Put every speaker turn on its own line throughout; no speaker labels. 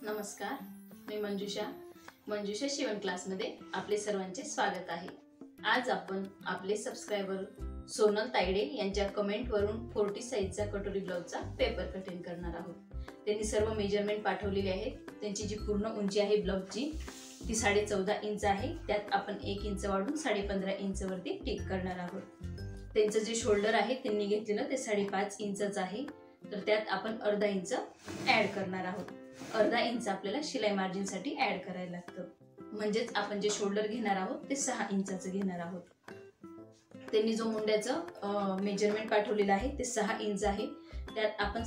नमस्कार, मी मंजुषा शिवण क्लासमध्ये आपले सर्वांचे स्वागत आहे। आज आपण आपले सबस्क्राइबर सोनल तायडे यांच्या कमेंट वरून 40 साइजचा कटोरी ब्लाउजचा पेपर कटिंग करणार आहोत। त्यांनी सर्व मेजरमेंट पाठवलेले आहेत। त्यांची जी पूर्ण उंची आहे ब्लाउजची ती 14.5 इंच आहे। त्यात आपण 1 इंच वाढवून 15.5 इंच वरती टिक करणार आहोत। त्यांचं जे शोल्डर आहे त्यांनी घेतलेलं ते 5.5 इंचच आहे, तर त्यात आपण अर्धा इंच ऍड करणार आहोत। अर्धा इंच आपल्याला शिलाई मार्जिन साठी ऍड करायला लागतं, म्हणजेच आपण जे शोल्डर घेणार आहोत ते 6 इंचाचं घेणार आहोत। त्यांनी जो मुंड्याचं मेजरमेंट पाठवलेलं आहे ते 6 इंच आहे, त्यात आपण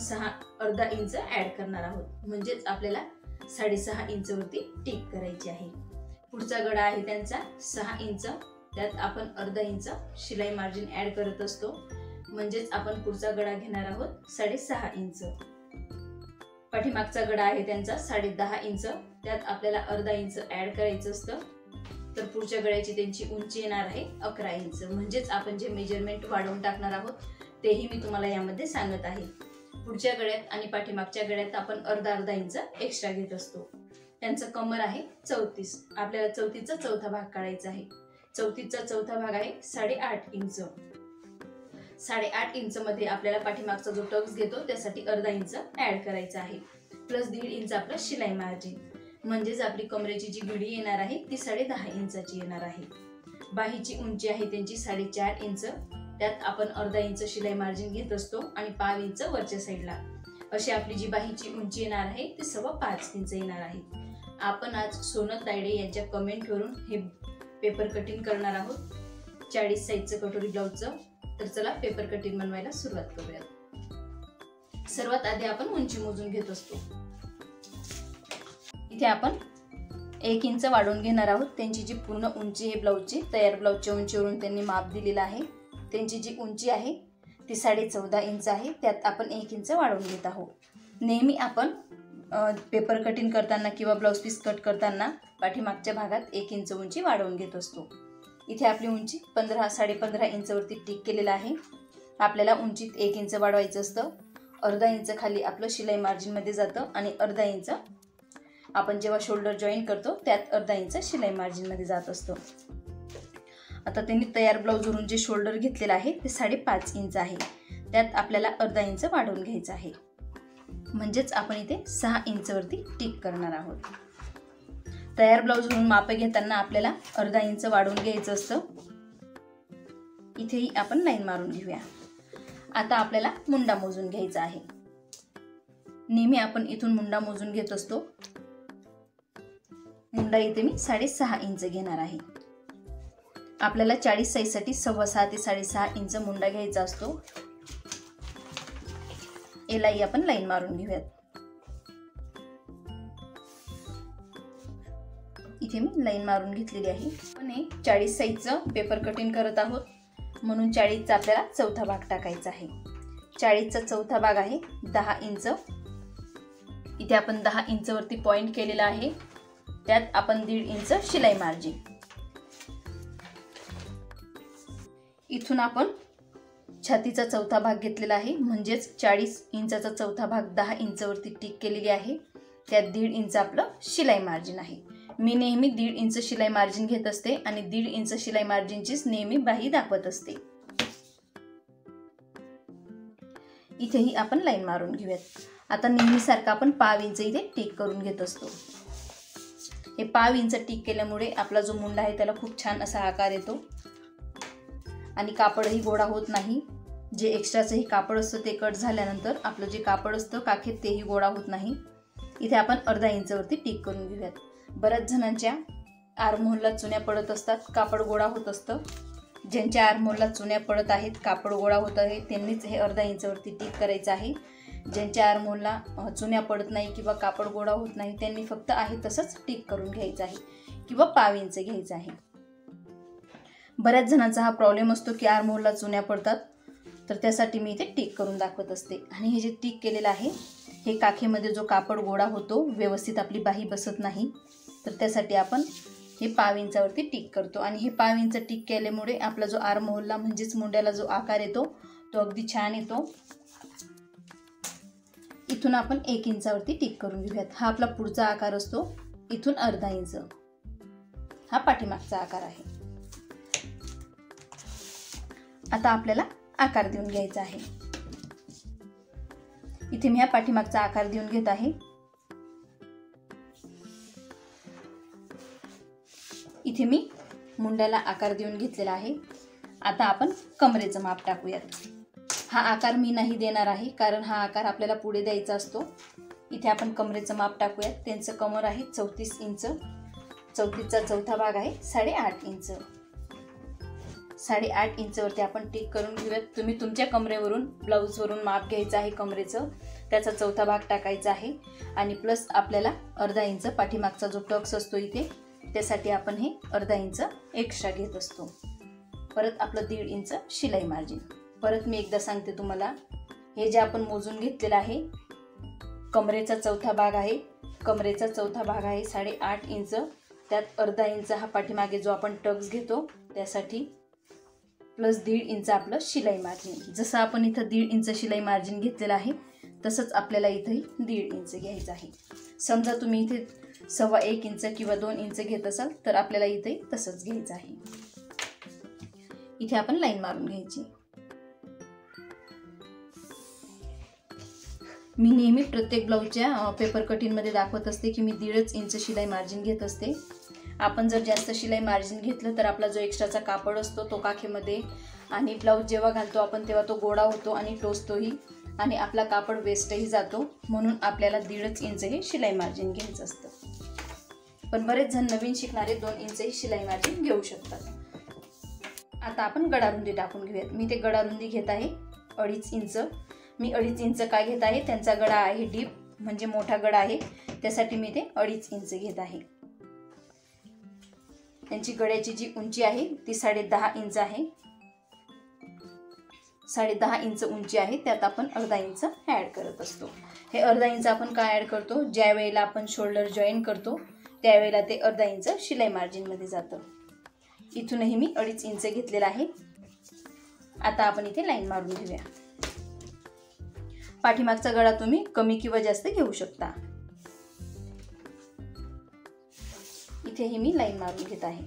अर्धा इंच ऍड करणार आहोत, म्हणजेच आपल्याला 6.5 इंच वरती टिक करायची आहे। पुढचा गळा आहे त्यांचा 6 इंच, त्यात आपण अर्धा इंच शिलाई मार्जिन ऍड करत असतो, म्हणजेच आपण पुढचा गळा घेणार आहोत 6.5 इंच। पाठीमागचा गळा आहे त्यांचा 10.5 इंच, त्यात आपल्याला अर्धा इंच ऍड करायचं असतं, तर पुढच्या गळ्याची त्यांची उंची येणार आहे 11 इंच, म्हणजेच आपण जे मेजरमेंट वाढवून टाकणार आहोत तेही मी तुम्हाला यामध्ये सांगत आहे। पुढच्या गळ्यात आणि पाठीमागच्या गळ्यात आपण अर्धा इंच एक्स्ट्रा घेत असतो। त्यांचं कमर आहे 34, आपल्याला 34चा चौथा भाग काढायचा आहे। 34चा चौथा भाग आहे 8.5 इंच। 8.5 इंच मध्ये आपल्याला पाठीमागचा जो टक्स घेतो त्यासाठी अर्धा इंच ऍड करायचा आहे, प्लस 1.5 इंच आपलं शिलाई मार्जिन, म्हणजेच आपली कमरेची जी घडी येणार आहे ती 10.5 इंचाची येणार आहे। बाहीची उंची आहे त्यांची 4.5 इंच, त्यात आपण अर्धा इंच शिलाई मार्जिन घेत असतो आणि 5 इंच वरच्या साईडला, अशी आपली जी बाहीची उंची येणार आहे ती 5.25 इंच येणार आहे। आपण आज सोनल तायडे यांच्या कमेंट वरून हे पेपर कटिंग करणार आहोत 40 साइजचं कटोरी ब्लाउजचं। तर चला पेपर कटिंग बनवायला सुरुवात करूया। सर्वात आधी आपण उंची मोजून घेत असतो। इथे आपण 1 इंच वाढवून घेणार आहोत। त्यांची जी पूर्ण उंची आहे ब्लाउजची, तयार ब्लाउजच्या उंचीवरून त्यांनी माप दिलेला आहे। त्यांची जी उंची आहे ती 14.5 इंच आहे, त्यात आपण 1 इंच वाढवून घेत आहोत। नेहमी आपण पेपर कटिंग करताना किंवा ब्लाउज पीस कट करताना पाठीमागच्या भागात 1 इंच उंची वाढवून घेत असतो। इथे आपली उंची 15.5 इंच वरती टिक केलेला आहे। आपल्याला उंचीत 1 इंच वाढवायचं असतं। अर्धा इंच खाली आपलं शिलाई मार्जिन मध्ये जातं आणि अर्धा इंच आपण जेव्हा शोल्डर जॉईन करतो त्यात अर्धा इंच शिलाई मार्जिन मध्ये जात असतो। आता त्यांनी तयार ब्लाउज वरून जे शोल्डर घेतलेलं आहे ते 5.5 इंच आहे, त्यात आपल्याला अर्धा इंच वाढवून घ्यायचं आहे, म्हणजेच आपण इथे 6 इंच वरती टिक करणार आहोत। तयार ब्लाउज वरून माप घेताना आपल्याला अर्धा इंच वाढवून घ्यायचं असतं। इथेही आपण लाईन मारून घेऊया। आता आपल्याला मुंडा मोजून घ्यायचा आहे। नेहमी आपण इथून मुंडा मोजून घेत असतो। मुंडा इथे मी 6.5 इंच घेणार आहे। आपल्याला 40 साइज साठी 6.25 ते 6.5 इंच मुंडा घ्यायचा असतो। यालाही आपण लाईन मारून घेऊयात। इथे मी लाईन मारून घेतलेली आहे। आपण 40 साइजचं पेपर कटिंग करत आहोत, म्हणून 40चा आपल्याला चौथा भाग टाकायचा आहे। 40चा चौथा भाग आहे 10 इंच। इथे आपण 10 इंच वरती पॉइंट केलेला आहे, त्यात आपण 1.5 इंच शिलाई मार्जिन। इथून आपण छातीचा चौथा भाग घेतलेला आहे, म्हणजेच 40 इंचाचा चौथा भाग 10 इंच वरती टिक केलेली आहे, त्यात 1.5 इंच आपलं शिलाई मार्जिन आहे। मी नेहमी 1.5 इंच शिलाई मार्जिन घेत असते आणि 1.5 इंच शिलाई मार्जिनचीच नेहमी बाही दाखवत असते। इथेही आपण लाईन मारून घेऊयात। आता नेहमीसारखं आपण 5 इंच इथे टिक करून घेत असतो। हे 5 इंच टिक केल्यामुळे आपला जो मुंडा आहे त्याला खूप छान असा आकार येतो आणि कापडही गोळा होत नाही। जे एक्स्ट्राचंही कापड असतं ते कट झाल्यानंतर आपलं जे कापड असतं काखेत तेही गोळा होत नाही। इथे आपण अर्धा इंच वरती टिक करून घेऊयात। बऱ्याच जणांच्या आर्महोलला चुन्या पडत असतात, कापड गोळा होत असतं। ज्यांच्या आर्महोलला चुन्या पडत आहेत, कापड गोळा होत आहे, त्यांनीच हे अर्धा इंच वरती टिक करायचं आहे। ज्यांच्या आर्महोलला चुन्या पडत नाही किंवा कापड गोळा होत नाही त्यांनी फक्त आहे तसंच टिक करून घ्यायचं आहे किंवा 5 इंच घ्यायचं आहे। बऱ्याच जणांचा हा प्रॉब्लेम असतो की आर्महोलला चुन्या पडतात, तर त्यासाठी मी इथे टिक करून दाखवत असते। आणि हे जे टिक केलेलं आहे हे काखेमध्ये जो कापड गोळा होतो, व्यवस्थित आपली बाही बसत नाही, तर त्यासाठी आपण हे 5 इंचावरती टिक करतो। आणि हे 5 इंच टिक केल्यामुळे आपला जो आर्महोलला म्हणजेच मुंड्याला जो आकार येतो तो अगदी छान येतो। इथून आपण 1 इंचावरती टिक करून घेऊयात. हा आपला पुढचा आकार असतो. इथून अर्धा इंच हा पाठीमागचा आकार आहे. आता आपल्याला आकार देऊन घ्यायचा आहे. इथे मी हा पाठीमागचा आकार देऊन घेत आहे. इथे मी मुंड्याला आकार देऊन घेतलेला आहे. आता आपण कमरेचं माप टाकूयात. हा आकार मी नाही देणार आहे कारण हा आकार आपल्याला पुढे द्यायचा असतो. इथे आपण कमरेचं माप टाकूयात. त्यांचं कमर आहे 34 इंच. 34चा चौथा भाग आहे 8.5 इंच. 8.5 इंचवरती आपण टिक करून घेऊयात. तुम्ही तुमच्या कमरेवरून ब्लाऊजवरून माप घ्यायचं आहे कमरेचं. त्याचा चौथा भाग टाकायचा आहे आणि प्लस आपल्याला अर्धा इंच पाठीमागचा जो टक्स असतो इथे त्यासाठी आपण हे अर्धा इंच एक्स्ट्रा घेत असतो. परत आपलं 1.5 इंच शिलाई मार्जिन. परत मी एकदा सांगते तुम्हाला, हे जे आपण मोजून घेतलेलं आहे कमरेचा चौथा भाग आहे. कमरेचा चौथा भाग आहे 8.5 इंच. त्यात अर्धा इंच हा पाठीमागे जो आपण टक्स घेतो त्यासाठी प्लस 1.5 इंच आपलं शिलाई मार्जिन. जसं आपण इथं 1.5 इंच शिलाई मार्जिन घेतलेलं आहे तसंच आपल्याला इथंही 1.5 इंच घ्यायचं आहे. समजा तुम्ही इथे 1.25 इंच किंवा 2 इंच घेत असाल तर आपल्याला इथेही तसंच घ्यायचं आहे. इथे आपण लाईन मारून घ्यायची. मी नेहमी प्रत्येक ब्लाऊजच्या पेपर कटिंगमध्ये दाखवत असते की मी 1.5 इंच शिलाई मार्जिन घेत असते. आपण जर जास्त शिलाई मार्जिन घेतलं तर आपला जो एक्स्ट्राचा कापड असतो तो काखेमध्ये आणि ब्लाऊज जेव्हा घालतो आपण तेव्हा तो गोडा होतो आणि टोचतोही आणि आपला कापड वेस्टही जातो. म्हणून आपल्याला 1.5 इंच हे शिलाई मार्जिन घ्यायचं असतं. पण बरेच जण नवीन शिकणारे 2 इंच ही शिलाई मार्जिन घेऊ शकतात. आता आपण गडारुंदी टाकून घेऊयात. मी ते गडारुंदी घेत आहे 2.5 इंच. मी 2.5 इंच काय घेत आहे, त्यांचा गडा आहे डीप म्हणजे मोठा गडा आहे त्यासाठी मी ते 2.5 इंच घेत आहे. त्यांची गड्याची जी उंची आहे ती 10.5 इंच आहे. 10.5 इंच उंची आहे त्यात आपण अर्धा इंच ॲड करत असतो. हे अर्धा इंच आपण काय ॲड करतो, ज्या वेळेला आपण शोल्डर जॉईन करतो त्यावेळेला ते अर्धा इंच शिलाई मार्जिनमध्ये जातं. इथूनही मी 2.5 इंच घेतलेला आहे. आता आपण इथे लाईन मारून घेऊया. पाठीमागचा गळा तुम्ही कमी किंवा जास्त घेऊ शकता. इथेही मी लाईन मारून घेत आहे.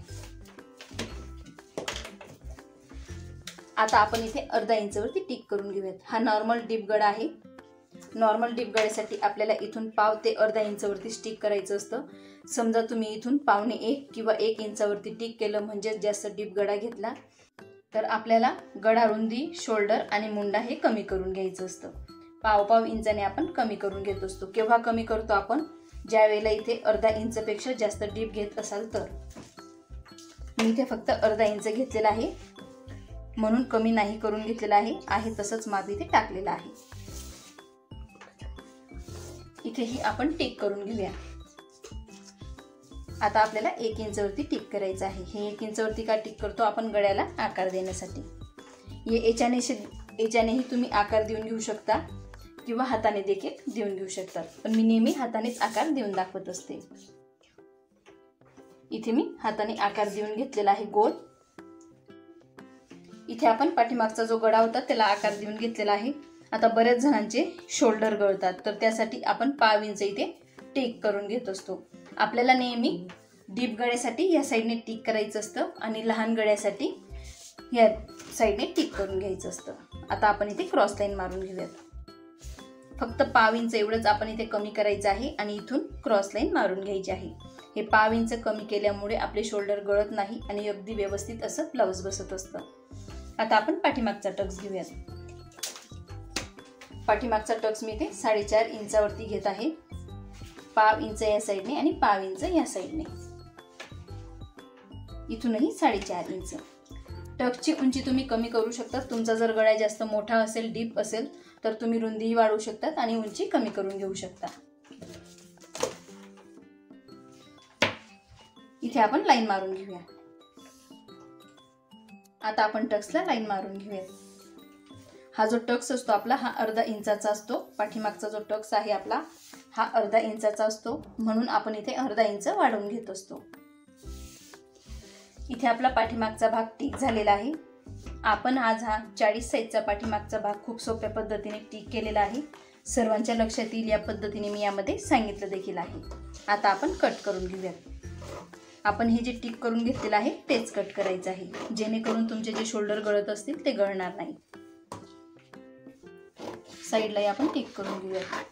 आता आपण इथे अर्धा इंचवरती टिक करून घेऊयात. हा नॉर्मल डीप गळा आहे. नॉर्मल डीप गळ्यासाठी आपल्याला इथून पाव ते अर्धा इंचवरती टिक करायचं असतं. समजा तुम्ही इथून 1.25 किंवा 1 इंचावरती टिक केलं म्हणजे जास्त डीप गळा घेतला तर आपल्याला गळा रुंदी, शोल्डर आणि मुंडा हे कमी करून घ्यायचं असतं. पाव इंचाने आपण कमी करून घेत असतो. केव्हा कमी करतो आपण, ज्या वेळेला इथे अर्धा इंचपेक्षा जास्त डीप घेत असाल तर. मी इथे फक्त अर्धा इंच घेतलेला आहे म्हणून कमी नाही करून घेतलेला आहे तसंच माप इथे टाकलेलं आहे. इथेही आपण टिक करून घेऊया. आता आपल्याला 1 इंचवरती टिक करायचं आहे. हे 1 इंचवरती का टिक करतो आपण, गळ्याला आकार देण्यासाठी. याच्यानेही तुम्ही आकार देऊन घेऊ शकता किंवा हाताने देखील देऊन घेऊ शकतात. पण मी नेहमी हातानेच आकार देऊन दाखवत असते. इथे मी हाताने आकार देऊन घेतलेला आहे गोल. इथे आपण पाठीमागचा जो गळा होता त्याला आकार देऊन घेतलेला आहे. आता बऱ्याच जणांचे शोल्डर गळतात तर त्यासाठी आपण पाव इंच इथे टिक करून घेत असतो. आपल्याला नेहमी डीप गळ्यासाठी या साईडने टिक करायचं असतं आणि लहान गळ्यासाठी या साईडने टिक करून घ्यायचं असतं. आता आपण इथे क्रॉस लाईन मारून घेऊयात. फक्त पाव इंच एवढंच आपण इथे कमी करायचं आहे आणि इथून क्रॉस लाईन मारून घ्यायची आहे. हे पाव इंच कमी केल्यामुळे आपले शोल्डर गळत नाही आणि अगदी व्यवस्थित असं ब्लाऊज बसत असतं. आता आपण पाठीमागचा टक्स घेऊयात. पाठीमागचा टक्स मी इथे 4.5 इंचावरती घेत आहे. पाव इंच या साईडने आणि पाव इंच या साईडने. इथूनही 4.5 इंच. टक्सची उंची तुम्ही कमी करू शकता. तुमचा जर गळा जास्त मोठा असेल, डीप असेल तर तुम्ही रुंदीही वाढवू शकतात आणि उंची कमी करून घेऊ शकता. इथे आपण लाईन मारून घेऊया. आता आपण टक्सला लाईन मारून घेऊया. हा जो टक्स असतो आपला हा अर्धा इंचाचा असतो. पाठीमागचा जो टक्स आहे आपला हा अर्धा इंचाचा असतो म्हणून आपण इथे अर्धा इंच वाढवून घेत असतो. इथे आपला पाठीमागचा भाग टिक झालेला आहे. आपण आज हा 40 साईजचा पाठीमागचा भाग खूप सोप्या पद्धतीने टिक केलेला आहे. सर्वांच्या लक्षात येईल या पद्धतीने मी यामध्ये सांगितलं देखील आहे। आता आपण कट करून घेऊयात। आपण हे जे टिक करून घेतलेलं आहे तेच कट करायचं आहे, जेणेकरून तुमचे जे शोल्डर गळत असतील ते गळणार नाही। साईडला आपण टिक करून घेऊयात।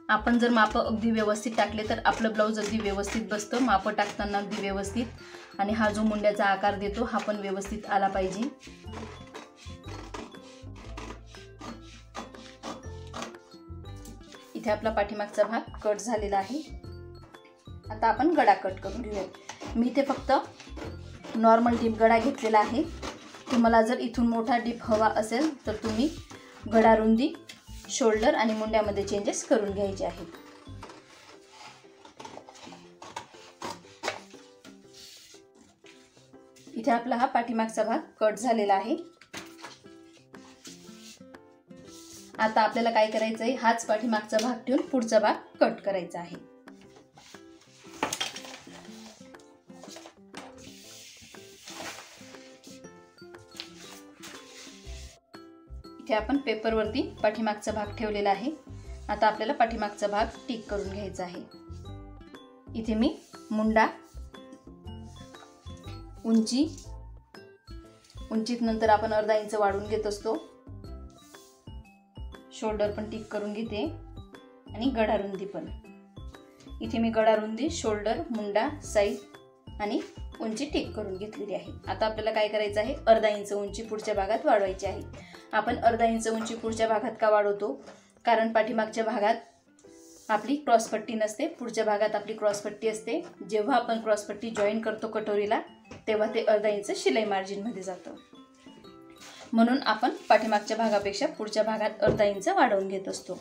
आपण जर माप अगदी व्यवस्थित टाकले तर आपलं ब्लाऊज अगदी व्यवस्थित बसतं। माप टाकताना अगदी व्यवस्थित, आणि हा जो मुंड्याचा आकार देतो हा पण व्यवस्थित आला पाहिजे। इथे आपला पाठीमागचा भाग कट झालेला आहे। आता आपण गळा कट करून घेऊयात। मी इथे फक्त नॉर्मल डीप गळा घेतलेला आहे। तुम्हाला जर इथून मोठा डीप हवा असेल तर तुम्ही गळा रुंदी, शोल्डर आणि मुंड्यामध्ये चेंजेस करून घ्यायचे आहेत। इथे आपला हा पाठीमागचा भाग कट झालेला आहे। आता आपल्याला काय करायचं आहे, हाच पाठीमागचा भाग ठेवून पुढचा भाग कट करायचा आहे। इथे आपण पेपरवरती पाठीमागचा भाग ठेवलेला आहे। आता आपल्याला पाठीमागचा भाग टिक करून घ्यायचा आहे। इथे मी मुंडा, उंचीत नंतर आपण अर्धा इंच वाढवून घेत असतो। शोल्डर पण टिक करून घेते आणि गळा रुंदी पण। इथे मी गळा रुंदी, शोल्डर, मुंडा, साईज आणि उंची टिक करून घेतलेली आहे। आता आपल्याला काय करायचं आहे, अर्धा इंच उंची पुढच्या भागात वाढवायची आहे। आपण अर्धा इंच उंची पुढच्या भागात का वाढवतो, कारण पाठीमागच्या भागात आपली क्रॉसपट्टी नसते, पुढच्या भागात आपली क्रॉसपट्टी असते। जेव्हा आपण क्रॉसपट्टी जॉईन करतो कटोरीला तेव्हा ते अर्धा इंच शिलाई मार्जिन मध्ये जातं, म्हणून आपण पाठीमागच्या भागापेक्षा पुढच्या भागात अर्धा इंच वाढवून घेत असतो।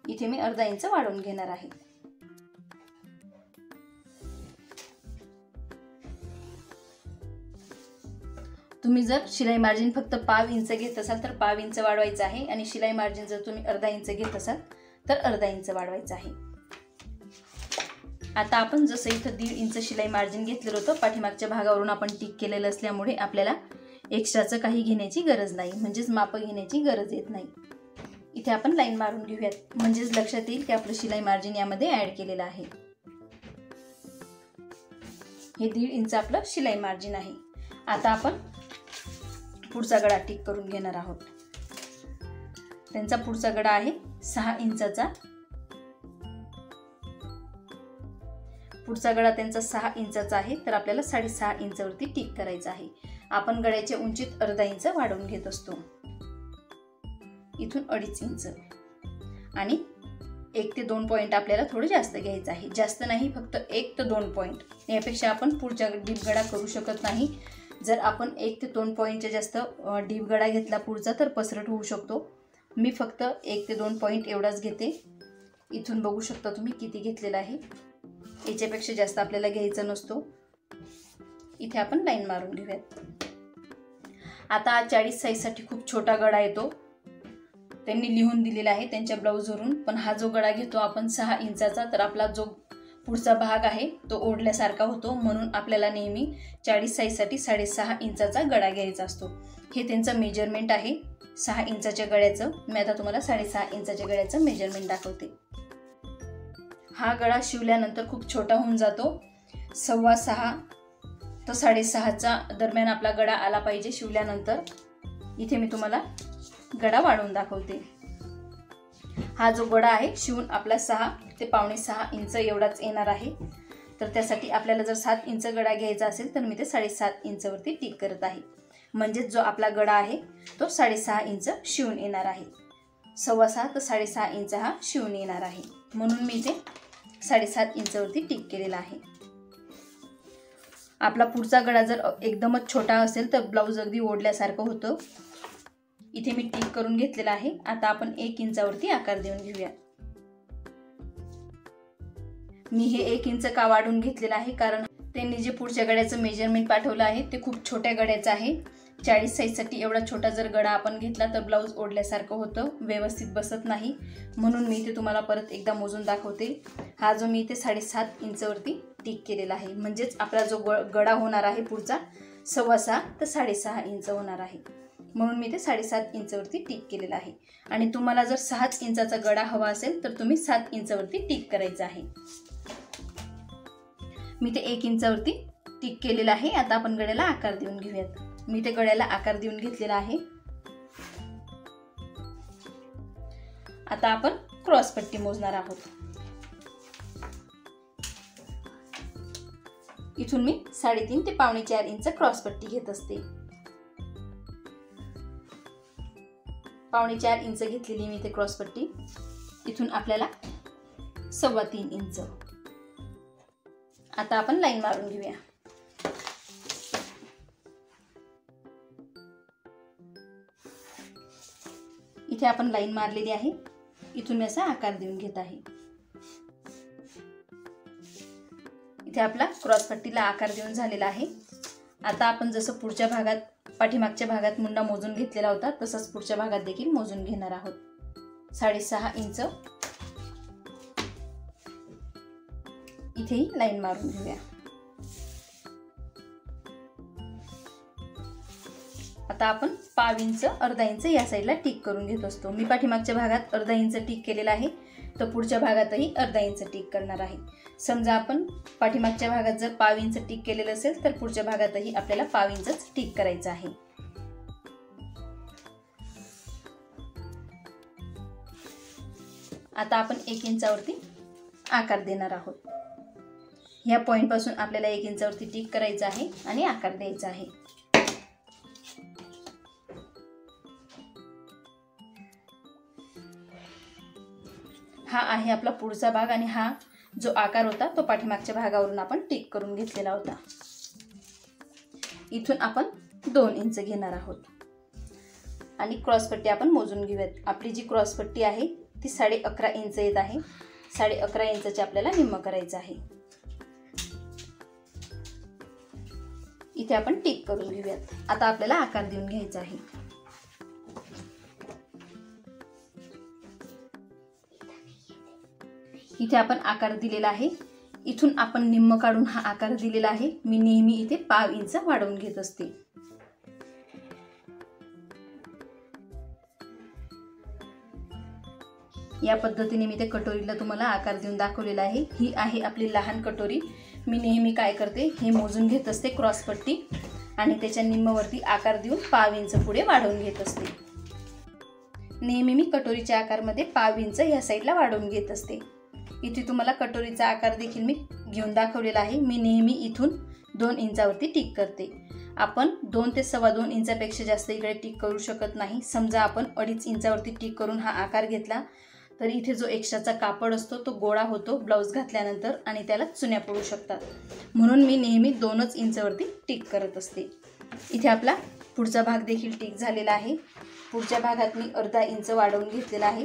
इथे मी अर्धा इंच वाढवून घेणार आहे। तुम्ही जर शिलाई मार्जिन फक्त पाव इंच घेत असाल तर पाव इंच वाढवायचं आहे, आणि शिलाई मार्जिन जर तुम्ही अर्धा इंच घेत असाल तर अर्धा इंच वाढवायचं आहे। आता आपण जसं इथं 1.5 इंच शिलाई मार्जिन घेतलेलं होतं, पाठीमागच्या भागावरून आपण टिक केलेलं असल्यामुळे आपल्याला एक्स्ट्राचं काही घेण्याची गरज नाही, म्हणजेच माप घेण्याची गरज येत नाही। इथे आपण लाईन मारून घेऊयात, म्हणजेच लक्षात येईल की आपलं शिलाई मार्जिन यामध्ये ऍड केलेलं आहे। हे 1.5 इंच आपलं शिलाई मार्जिन आहे। आता आपण पुढचा गळा टिक करून घेणार आहोत। त्यांचा पुढचा गळा आहे 6 इंचाचा। पुढचा गळा त्यांचा 6 इंचाचा आहे, तर आपल्याला 6.5 इंचावरती टिक करायचं आहे। आपण गळ्याच्या उंचीत अर्धा इंच वाढवून घेत असतो, इथून 2.5 इंच, आणि 1 ते 2 पॉइंट आपल्याला थोडं जास्त घ्यायचं आहे, जास्त नाही, फक्त 1 ते 2 पॉइंट। यापेक्षा आपण पुढच्या डीप गळा करू शकत नाही। जर आपण 1 ते 2 पॉइंटच्या जास्त डीप गळा घेतला पुढचा तर पसरट होऊ शकतो। मी फक्त 1 ते 2 पॉइंट एवढाच घेते। इथून बघू शकता तुम्ही किती घेतलेला आहे, याच्यापेक्षा जास्त आपल्याला घ्यायचा नसतो। इथे आपण लाईन मारून घेऊयात। आता 40 साईजसाठी खूप छोटा गळा येतो, त्यांनी लिहून दिलेला आहे त्यांच्या ब्लाऊजवरून, पण हा जो गळा घेतो आपण 6 इंचाचा, तर आपला जो पुढचा भाग आहे तो ओढल्यासारखा होतो, म्हणून आपल्याला नेहमी 40 साईजसाठी 6.5 इंचाचा गळा घ्यायचा असतो। हे त्यांचं मेजरमेंट आहे 6 इंचाच्या गळ्याचं। मी आता तुम्हाला 6.5 इंचाच्या गळ्याचं मेजरमेंट दाखवते। हा गळा शिवल्यानंतर खूप छोटा होऊन जातो, 6.25 तर 6.5च्या दरम्यान आपला गळा आला पाहिजे शिवल्यानंतर। इथे मी तुम्हाला गळा वाढवून दाखवते। हा जो गळा आहे शिवून आपला 6 ते 5.25 इंच एवढाच येणार आहे, तर त्यासाठी आपल्याला जर 7 इंच गळा घ्यायचा असेल तर मी ते 7.5 इंचवरती टिक करत आहे, म्हणजे जो आपला गळा आहे तो 6.5 इंच शिवून येणार आहे। 6.25 तर 6.5 इंच हा शिवून येणार आहे, म्हणून मी ते 7.5 इंचवरती टिक केलेला आहे। आपला पुढचा गळा जर एकदमच छोटा असेल तर ब्लाऊज अगदी ओढल्यासारखं होतं। इथे मी टिक करून घेतलेला आहे। आता आपण 1 इंचावरती आकार देऊन घेऊया। मी हे 1 इंच का वाढवून घेतलेलं आहे, कारण त्यांनी जे पुढच्या गळ्याचं मेजरमेंट पाठवलं आहे ते खूप छोट्या गळ्याचं आहे, 40 साईजसाठी एवढा छोटा जर गळा आपण घेतला तर ब्लाऊज ओढल्यासारखं होतं, व्यवस्थित बसत नाही. म्हणून मी इथे तुम्हाला परत एकदा मोजून दाखवते. हा जो मी इथे 7.5 इंचवरती टिक केलेला आहे, म्हणजेच आपला जो गळा होणार आहे पुढचा 6.25 तर 6.5 इंच होणार आहे. म्हणून मी ते 7.5 इंचवरती टिक केलेला आहे. आणि तुम्हाला जर 6 इंचाचा गळा हवा असेल तर तुम्ही 7 इंचवरती टिक करायचं आहे. मी ते 1 इंचावरती टिक केलेला आहे. आता आपण गळ्याला आकार देऊन घेऊयात. मी ते गळ्याला आकार देऊन घेतलेला आहे. आता आपण क्रॉस पट्टी मोजणार आहोत. इथून मी 3.5 ते 3.25 इंच क्रॉस पट्टी घेत असते. 3.25 इंच घेतलेली मी ते क्रॉस पट्टी. इथून आपल्याला 3.25 इंच. आता आपण लाईन मारून घेऊया. इथे आपण लाईन मारलेली आहे. इथून मी असा आकार देऊन घेत आहे. इथे आपला क्रॉस पट्टीला आकार देऊन झालेला आहे. आता आपण जसं पुढच्या भागात पाठीमागच्या भागात मुंडा मोजून घेतलेला होता तसंच पुढच्या भागात देखील मोजून घेणार आहोत. 6.5 इंच. इथेही लाईन मारून घेऊया. आता आपण पाव इंच अर्धा इंच या साईडला टिक करून घेत असतो. मी पाठीमागच्या भागात अर्धा इंच टिक केलेला आहे तर पुढच्या भागातही अर्धा इंच टिक करणार आहे. समजा आपण पाठीमागच्या भागात जर पाव इंच टिक केलेलं असेल तर पुढच्या भागातही आपल्याला पाव इंचच टिक करायचं आहे. आता आपण 1 इंचावरती आकार देणार आहोत. ह्या पॉइंट पासून आपल्याला 1 इंचावरती टिक करायचं आहे आणि आकार द्यायचा आहे. हा आहे आपला पुढचा भाग आणि हा जो आकार होता तो पाठीमागच्या भागावरून आपण टिक करून घेतलेला होता. इथून आपण 2 इंच घेणार आहोत आणि क्रॉस पट्टी आपण मोजून घेऊयात. आपली जी क्रॉस पट्टी आहे ती 11.5 इंच येत आहे. 11.5 इंचचे आपल्याला निम्म करायचं आहे. इथे आपण टिक करून घेऊयात. आता आपल्याला आकार देऊन घ्यायचा आहे. इथे आपण आकार दिलेला आहे. इथून आपण निम्म काढून हा आकार दिलेला आहे. मी नेहमी इथे पाव इंच वाढवून घेत असते. या पद्धतीने मी ते कटोरीला तुम्हाला आकार देऊन दाखवलेला आहे. ही आहे आपली लहान कटोरी. मी नेहमी काय करते हे मोजून घेत असते क्रॉस पट्टी आणि त्याच्या निम्मवरती आकार देऊन पाव इंच पुढे वाढवून घेत असते. नेहमी मी कटोरीच्या आकारमध्ये पाव इंच या साईडला वाढवून घेत असते. इथे तुम्हाला कटोरीचा आकार देखील मी घेऊन दाखवलेला आहे. मी नेहमी इथून 2 इंचावरती टिक करते. आपण 2 ते 2.25 इंचापेक्षा जास्त इकडे टिक करू शकत नाही. समजा आपण 2.5 इंचावरती टिक करून हा आकार घेतला तर इथे जो एक्स्ट्राचा कापड असतो तो गोळा होतो ब्लाऊज घातल्यानंतर आणि त्याला चुन्या पडू शकतात. म्हणून मी नेहमी 2 इंचावरती टिक करत असते. इथे आपला पुढचा भाग देखील टिक झालेला आहे. पुढच्या भागात मी अर्धा इंच वाढवून घेतलेला आहे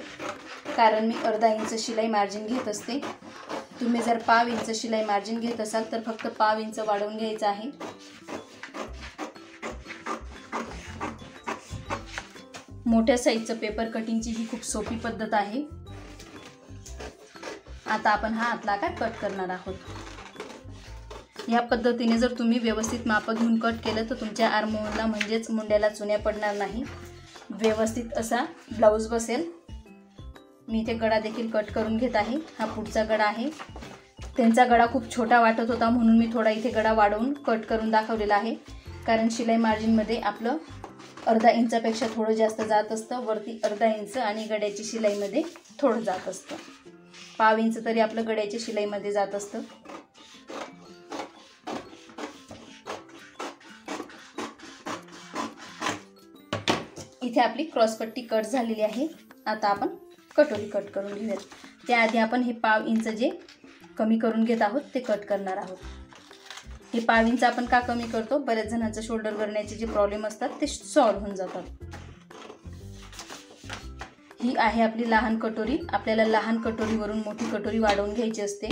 कारण मी अर्धा इंच शिलाई मार्जिन घेत असते. तुम्ही जर पाव इंच शिलाई मार्जिन घेत असाल तर फक्त पाव इंच वाढवून घ्यायचं आहे. मोठ्या साईजचं पेपर कटिंगची ही खूप सोपी पद्धत आहे. आता आपण हा आतला आकार कट करणार आहोत. या पद्धतीने जर तुम्ही व्यवस्थित माप घेऊन कट केलं तर तुमच्या आर्महोलला म्हणजेच मुंड्याला चुन्या पडणार नाही. व्यवस्थित असा ब्लाऊज बसेल. मी इथे गळा देखील कट करून घेत आहे. हा पुढचा गळा आहे. त्यांचा गळा खूप छोटा वाटत होता म्हणून मी थोडा इथे गळा वाढवून कट करून दाखवलेला आहे. कारण शिलाई मार्जिनमध्ये आपलं अर्धा इंचापेक्षा थोडं जास्त जात असतं. वरती अर्धा इंच आणि गळ्याची शिलाईमध्ये थोडं जात असतं. पाव इंच तरी आपलं गळ्याच्या शिलाईमध्ये जात असतं. इथे आपली क्रॉसपट्टी कट झालेली आहे. आता आपण कटोरी कट करून घेऊयात. त्याआधी आपण हे पाव इंच जे कमी करून घेत आहोत ते कट करणार आहोत. हे पाव इंच आपण का कमी करतो? बऱ्याच जणांचं शोल्डर भरण्याचे जे प्रॉब्लेम असतात ते सॉल्व्ह होऊन जातात. ही आहे आपली लहान कटोरी. आपल्याला लहान कटोरीवरून मोठी कटोरी वाढवून घ्यायची असते.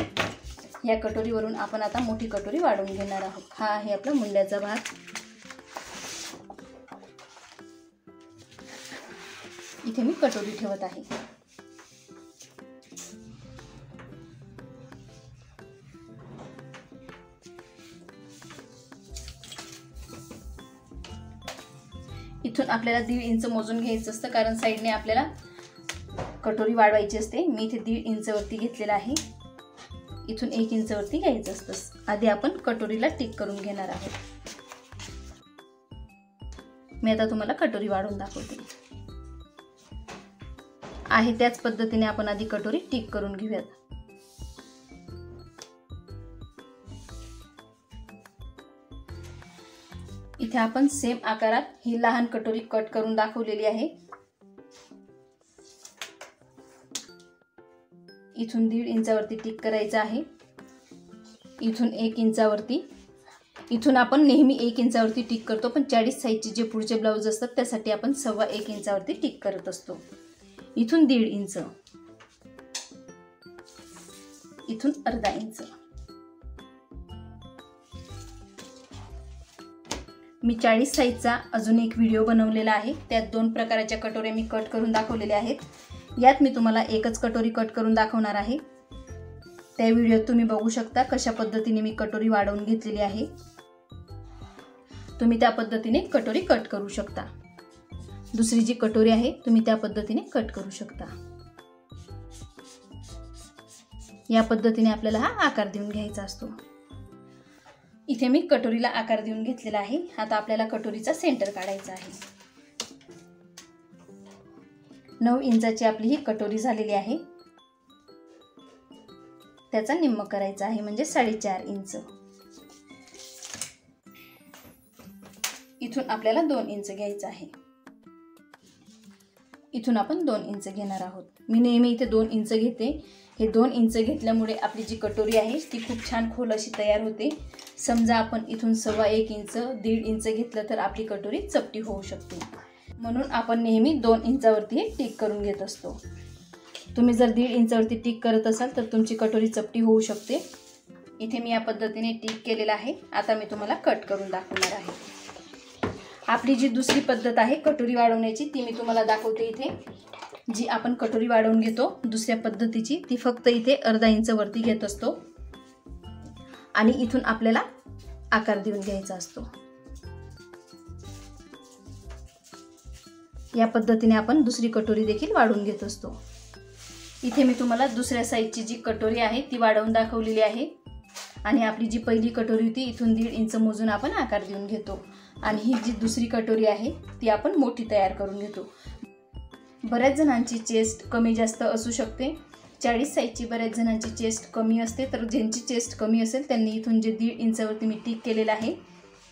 या कटोरीवरून आपण आता मोठी कटोरी वाढवून घेणार आहोत. हा आहे आपला मुंड्याचा भाग. इथे मी कटोरी ठेवत आहे. इथून आपल्याला 1.5 इंच मोजून घ्यायचं असतं, कारण साईडने आपल्याला कटोरी वाढवायची असते. मी इथे 1.5 इंच वरती घेतलेला आहे. इथून 1 इंच वरती घ्यायचं असतं. आधी आपण कटोरीला टिक करून घेणार आहोत. मी आता तुम्हाला कटोरी वाढवून दाखवते. आहे त्याच पद्धतीने आपण आधी कटोरी टिक करून घेऊयात. इथे आपण सेम आकारात ही लहान कटोरी कट करून दाखवलेली आहे. इथून 1.5 इंचावरती टिक करायचं आहे. इथून 1 इंचावरती. इथून आपण नेहमी 1 इंचावरती टिक करतो, पण 40 साईजचे जे पुढचे ब्लाऊज असतात त्यासाठी आपण 1.25 इंचावरती टिक करत असतो. इथून 1.5 इंच. इथून अर्धा इंच. मी 40 साईजचा अजून एक व्हिडिओ बनवलेला आहे. त्यात 2 प्रकारच्या कटोऱ्या मी कट करून दाखवलेल्या आहेत. यात मी तुम्हाला एकच कटोरी कट करून दाखवणार आहे. त्या व्हिडिओत तुम्ही बघू शकता कशा पद्धतीने मी कटोरी वाढवून घेतलेली आहे. तुम्ही त्या पद्धतीने कटोरी कट करू शकता. दुसरी जी कटोरी आहे तुम्ही त्या पद्धतीने कट करू शकता. या पद्धतीने आपल्याला हा आकार देऊन घ्यायचा असतो. इथे मी कटोरीला आकार देऊन घेतलेला आहे. आता आपल्याला कटोरीचा सेंटर काढायचा आहे. 9 इंचाची आपली ही कटोरी झालेली आहे. त्याचा निम्म करायचा आहे, म्हणजे 4.5 इंच. इथून आपल्याला 2 इंच घ्यायचं आहे. इथून आपण 2 इंच घेणार आहोत. मी नेहमी इथे 2 इंच घेते. हे 2 इंच घेतल्यामुळे आपली जी कटोरी आहे ती खूप छान खोल अशी तयार होते. समजा आपण इथून 1.25 इंच 1.5 इंच घेतलं तर आपली कटोरी चपटी होऊ शकते. म्हणून आपण नेहमी 2 इंचावरती टिक करून घेत असतो. तुम्ही जर 1.5 इंचावरती टिक करत असाल तर तुमची कटोरी चपटी होऊ शकते. इथे मी या पद्धतीने टिक केलेला आहे. आता मी तुम्हाला कट करून दाखवणार आहे. आपली जी दुसरी पद्धत आहे कटोरी वाढवण्याची ती मी तुम्हाला दाखवते. इथे जी आपण कटोरी वाढवून घेतो दुसऱ्या पद्धतीची, ती फक्त इथे अर्धा इंच वरती घेत असतो आणि इथून आपल्याला आकार देऊन घ्यायचा असतो. या पद्धतीने आपण दुसरी कटोरी देखील वाढवून घेत असतो. इथे मी तुम्हाला दुसऱ्या साईजची जी कटोरी आहे ती वाढवून दाखवलेली आहे. आणि आपली जी पहिली कटोरी होती इथून 1.5 इंच मोजून आपण आकार देऊन घेतो. आणि ही जी दुसरी कटोरी आहे ती आपण मोठी तयार करून घेतो. बऱ्याच जणांची चेस्ट कमी जास्त असू शकते. 40 साईजची बऱ्याच जणांची चेस्ट कमी असते. तर ज्यांची चेस्ट कमी असेल त्यांनी इथून जे 1.5 इंचावरती मी टिक केलेलं आहे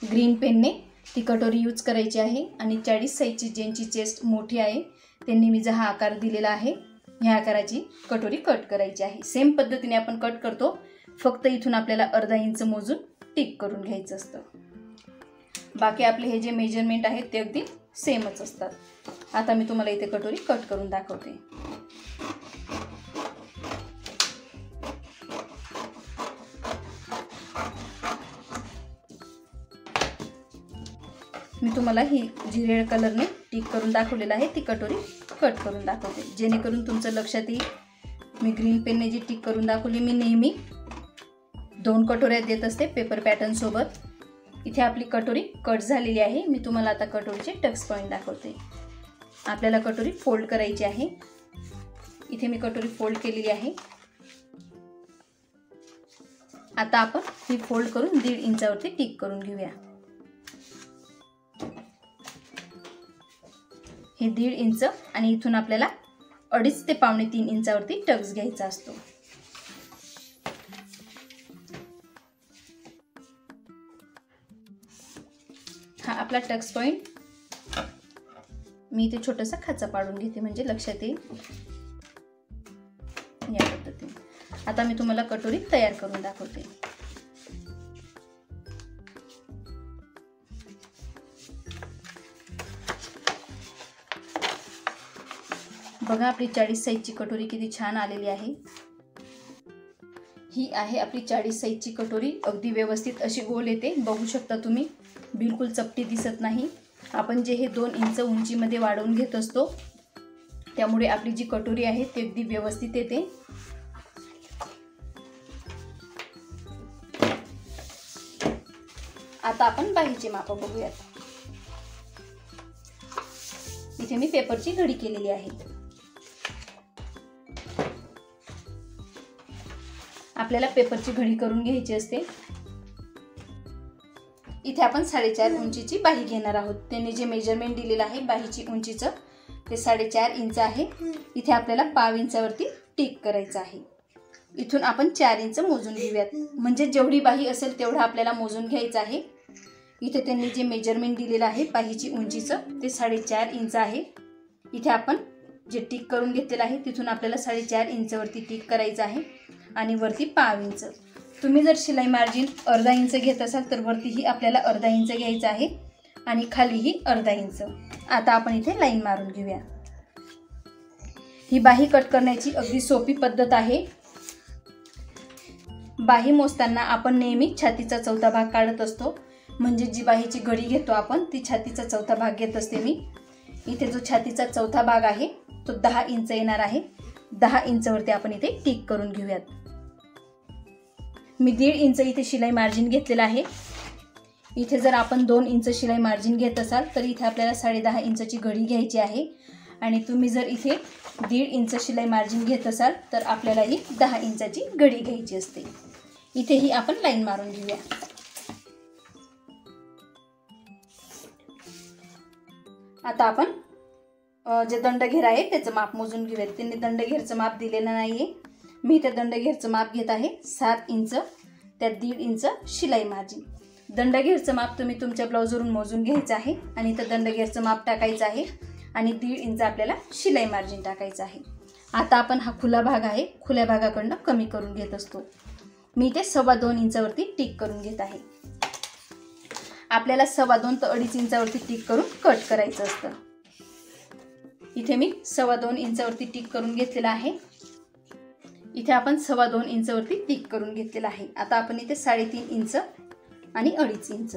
ग्रीन पेनने ती कटोरी यूज करायची आहे. आणि 40 साईजची ज्यांची चेस्ट मोठी आहे त्यांनी मी जो हा आकार दिलेला आहे ह्या आकाराची कटोरी कट करायची आहे. सेम पद्धतीने आपण कट करतो, फक्त इथून आपल्याला अर्धा इंच मोजून टिक करून घ्यायचं असतं. बाकी आपले हे जे मेजरमेंट आहेत ते अगदी सेमच असतात. आता मी तुम्हाला इथे कटोरी कट करून दाखवते. मी तुम्हाला ही जी रेड कलरने टिक करून दाखवलेलं आहे ती कटोरी कट करून दाखवते, जेणेकरून तुमचं लक्षात येईल. मी ग्रीन पेनने जी टिक करून दाखवली, मी नेहमी 2 कटोऱ्या देत असते पेपर पॅटर्न सोबत. इथे आपली कटोरी कट झालेली आहे. मी तुम्हाला आता कटोरीचे टक्स पॉइंट दाखवते. आपल्याला कटोरी फोल्ड करायची आहे. इथे मी कटोरी फोल्ड केलेली आहे. आता आपण ही फोल्ड करून 1.5 इंचावरती टिक करून घेऊया. हे 1.5 इंच आणि इथून आपल्याला 2.5 ते 2.25 इंचावरती टक्स घ्यायचा असतो. हा आपला टक्स पॉइंट. मी इथे छोटासा खाचा पाडून घेते म्हणजे लक्षात येईल. या पद्धतीने आता मी तुम्हाला कटोरी तयार करून दाखवते. बघा आपली 40 साईजची कटोरी किती छान आलेली आहे. ही आहे आपली 40 साईजची कटोरी. अगदी व्यवस्थित अशी गोल येते, बघू शकता तुम्ही. बिलकुल चपटी दिसत नाही. आपण जे हे 2 इंच उंचीमध्ये वाढवून घेत असतो त्यामुळे आपली जी कटोरी आहे ती अगदी व्यवस्थित येते। आता आपण बाहीचे माप बघूयात। इथे मी पेपरची घडी केलेली आहे। आपल्याला पेपरची घडी करून घ्यायची असते। इथे आपण 4.5 उंचीची बाही घेणार आहोत। त्यांनी जे मेजरमेंट दिलेलं आहे बाहीची उंचीचं ते 4.5 इंच आहे। इथे आपल्याला पाव इंचावरती टिक करायचं आहे। इथून आपण 4 इंच मोजून घेऊयात, म्हणजे जेवढी बाही असेल तेवढा आपल्याला मोजून घ्यायचं आहे। इथे त्यांनी जे मेजरमेंट दिलेलं आहे बाहीची उंचीचं ते 4.5 इंच आहे। इथे आपण जे टिक करून घेतलेलं आहे तिथून आपल्याला 4.5 इंचवरती टिक करायचं आहे आणि वरती पाव इंच। तुम्ही जर शिलाई मार्जिन अर्धा इंच घेत असाल तर वरतीही आपल्याला अर्धा इंच घ्यायचं आहे आणि खालीही अर्धा इंच। आता आपण इथे लाईन मारून घेऊया। ही बाही कट करण्याची अगदी सोपी पद्धत आहे। बाही मोजताना आपण नेहमी छातीचा चौथा भाग काढत असतो, म्हणजे जी बाहीची घडी घेतो आपण ती छातीचा चौथा भाग घेत असते मी। इथे जो छातीचा चौथा भाग आहे तो 10 इंच येणार आहे। 10 इंचवरती आपण इथे टिक करून घेऊयात। मी 1.5 इंच इथे शिलाई मार्जिन घेतलेला आहे। इथे जर आपण 2 इंच शिलाई मार्जिन घेत असाल तर इथे आपल्याला 10.5 इंचची घडी घ्यायची आहे आणि तुम्ही जर इथे 1.5 इंच शिलाई मार्जिन घेत असाल तर आपल्याला ही 10 इंचाची घडी घ्यायची असते। इथेही आपण लाईन मारून घेऊया। आता आपण जे दंडघेर आहे त्याचं माप मोजून घेऊयात। त्यांनी दंडघेरचं माप दिलेलं नाहीये। मी इथे दंडघेरचं माप घेत आहे 7 इंच, त्यात 1.5 इंच शिलाई मार्जिन। दंडघेरचं माप तुम्ही तुमच्या ब्लाऊजवरून मोजून घ्यायचं आहे आणि इथं दंडघेरचं माप टाकायचं आहे आणि 1.5 इंच आपल्याला शिलाई मार्जिन टाकायचं आहे। आता आपण हा खुला भाग आहे, खुल्या भागाकडनं कमी करून घेत असतो। मी इथे 2.25 इंचावरती टिक करून घेत आहे। आपल्याला 2.25 ते 2.5 इंचावरती टिक करून कट करायचं असतं। इथे मी 2.25 इंचावरती टिक करून घेतलेला आहे। इथे आपण 2.25 इंचावरती टिक करून घेतलेला आहे। आता आपण इथे 3.5 इंच आणि 2.5 इंच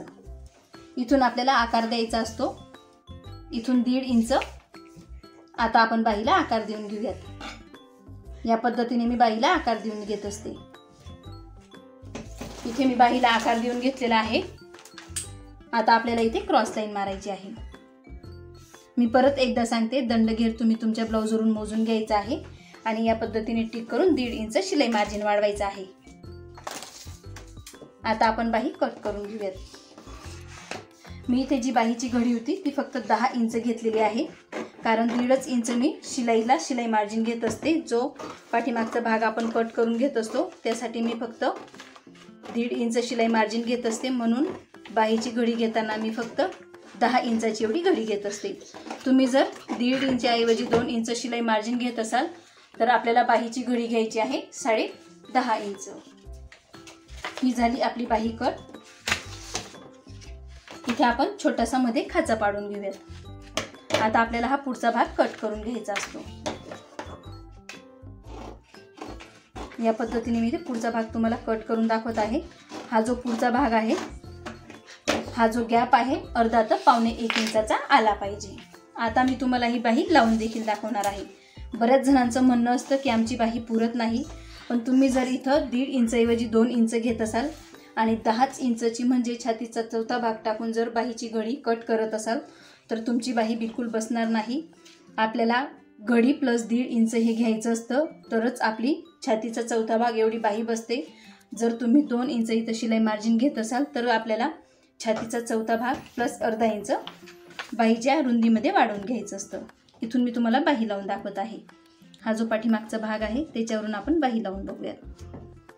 इथून आपल्याला आकार द्यायचा असतो। इथून 1.5 इंच। आता आपण बाहीला आकार देऊन घेऊयात। या पद्धतीने मी बाहीला आकार देऊन घेत असते। इथे मी बाहीला आकार देऊन घेतलेला आहे। आता आपल्याला इथे क्रॉस लाईन मारायची आहे। मी परत एकदा सांगते, दंडघेर तुम्ही तुमच्या ब्लाऊजवरून मोजून घ्यायचा आहे आणि या पद्धतीने टिक करून 1.5 इंच शिलाई मार्जिन वाढवायचं आहे। आता आपण बाही कट करून घेऊयात। मी इथे जी बाहीची घडी होती ती फक्त 10 इंच घेतलेली आहे, कारण 1.5 इंच मी शिलाईला शिलाई मार्जिन घेत असते। जो पाठीमागचा भाग आपण कट करून घेत असतो त्यासाठी मी फक्त 1.5 इंच शिलाई मार्जिन घेत असते, म्हणून बाहीची घडी घेताना मी फक्त 10 इंचाची एवढी घडी घेत असते। तुम्ही जर 1.5 इंचाऐवजी 2 इंच शिलाई मार्जिन घेत असाल तर आपल्याला बाहीची घडी घ्यायची आहे 10.5 इंच। ही झाली आपली बाही कट। इथे आपण छोटासा मध्ये खाचा पाडून घेऊयात। आता आपल्याला हा पुढचा भाग कट करून घ्यायचा असतो। या पद्धतीने मी इथे पुढचा भाग तुम्हाला कट करून दाखवत आहे। हा जो पुढचा भाग आहे, हा जो गॅप आहे अर्धा ते 1.25 इंचाचा आला पाहिजे। आता मी तुम्हाला ही बाही लावून देखील दाखवणार आहे। बऱ्याच जणांचं म्हणणं असतं की आमची बाही पुरत नाही, पण तुम्ही जर इथं 1.5 इंचाऐवजी 2 इंच घेत असाल आणि 10 इंचची म्हणजे छातीचा चौथा भाग टाकून जर बाहीची घडी कट करत असाल तर तुमची बाही बिलकुल बसणार नाही। आपल्याला घडी प्लस 1.5 इंच हे घ्यायचं असतं, तरच आपली छातीचा चौथा भाग एवढी बाही बसते। जर तुम्ही 2 इंच इथं शिलाई मार्जिन घेत असाल तर आपल्याला छातीचा चौथा भाग प्लस अर्धा इंच बाहीच्या रुंदीमध्ये वाढवून घ्यायचं असतं। इथून मी तुम्हाला बाही लावून दाखवत आहे। हा जो पाठीमागचा भाग आहे त्याच्यावरून आपण बाही लावून बघूयात।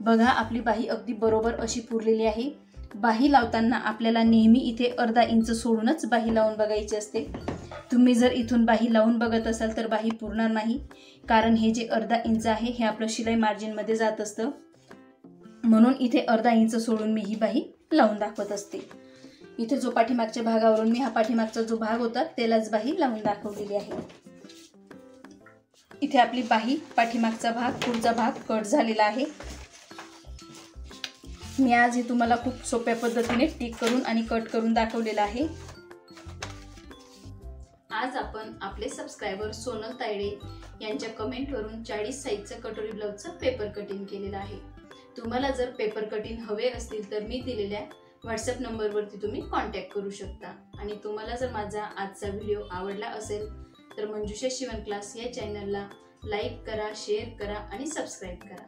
बघा, आपली बाही अगदी बरोबर अशी पुरलेली आहे। बाही लावताना आपल्याला नेहमी इथे अर्धा इंच सोडूनच बाही लावून बघायची असते। तुम्ही जर इथून बाही लावून बघत असाल तर बाही पुरणार नाही, कारण हे जे अर्धा इंच आहे हे आपलं शिलाई मार्जिनमध्ये जात असतं, म्हणून इथे अर्धा इंच सोडून मी ही बाही लावून दाखवत असते। इथे जो पाठीमागच्या भागावरून मी हा पाठीमागचा जो भाग होता त्यालाच बाही लावून दाखवलेली आहे। इथे आपली बाही पाठीमागचा भाग पुढचा भाग कट झालेला आहे। मी आज हे तुम्हाला खूप सोप्या पद्धतीने टिक करून आणि कट करून दाखवलेला आहे। आज आपण आपले सबस्क्रायबर सोनल तायडे यांच्या कमेंटवरून 40 साईजचा कटोरी ब्लाउजचं पेपर कटिंग केलेलं आहे। तुम्हाला जर पेपर कटिंग हवे असतील तर मी दिलेल्या व्हॉट्सअप नंबरवरती तुम्ही कॉन्टॅक्ट करू शकता। आणि तुम्हाला जर माझा आजचा व्हिडिओ आवडला असेल तर मंजुषा शिवण क्लास या चॅनलला लाईक करा, शेअर करा आणि सबस्क्राईब करा।